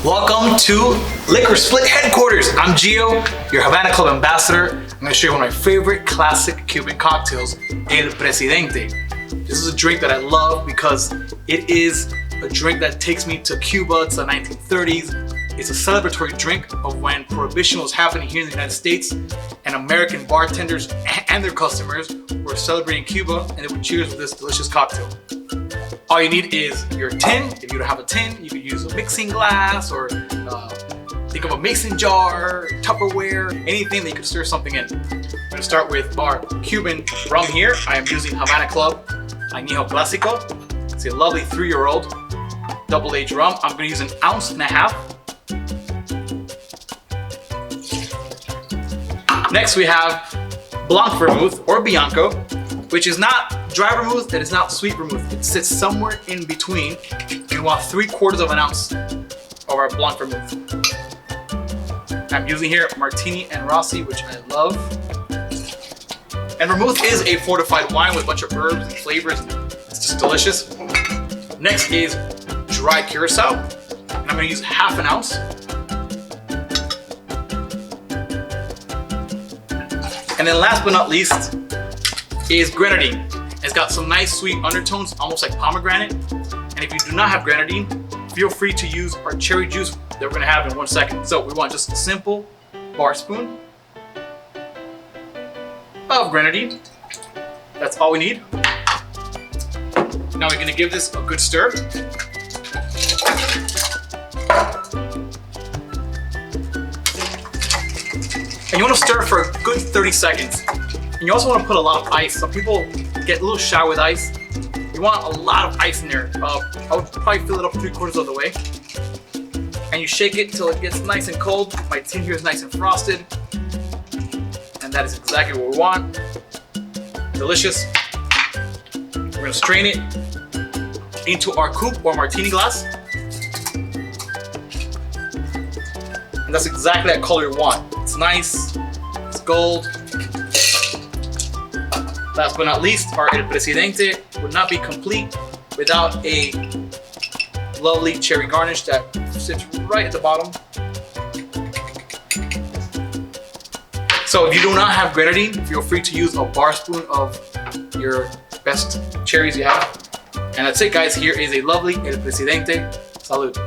Welcome to LiquorSplit headquarters. I'm Gio, your Havana Club ambassador. I'm going to show you one of my favorite classic Cuban cocktails, El Presidente. This is a drink that I love because it is a drink that takes me to Cuba to the 1930s. It's a celebratory drink of when Prohibition was happening here in the United States, and American bartenders and their customers were celebrating Cuba, and they would cheers with this delicious cocktail. All you need is your tin. If you don't have a tin, you could use a mixing glass or think of a mason jar, Tupperware, anything that you could stir something in. I'm gonna start with our Cuban rum here. I am using Havana Club Añejo Clásico. It's a lovely 3-year-old double-aged rum. I'm gonna use 1.5 ounces. Next we have Blanc Vermouth or Bianco, which is not dry vermouth, it is not sweet vermouth. It sits somewhere in between. You want 3/4 ounce of our Blanc Vermouth. I'm using here Martini and Rossi, which I love. And vermouth is a fortified wine with a bunch of herbs and flavors. It's just delicious. Next is Dry Curaçao, and I'm gonna use 1/2 ounce. And then last but not least is Grenadine. It's got some nice sweet undertones, almost like pomegranate. And if you do not have Grenadine, feel free to use our cherry juice that we're gonna have in 1 second. So we want just a simple bar spoon of Grenadine. That's all we need. Now we're gonna give this a good stir. And you want to stir for a good 30 seconds. And you also want to put a lot of ice. Some people get a little shy with ice. You want a lot of ice in there. I would probably fill it up 3/4 of the way. And you shake it till it gets nice and cold. My tin here is nice and frosted. And that is exactly what we want. Delicious. We're going to strain it into our coupe or martini glass. And that's exactly that color we want. It's nice, it's gold. Last but not least, our El Presidente would not be complete without a lovely cherry garnish that sits right at the bottom. So if you do not have Grenadine, feel free to use a bar spoon of your best cherries you have. And that's it, guys. Here is a lovely El Presidente. Salud.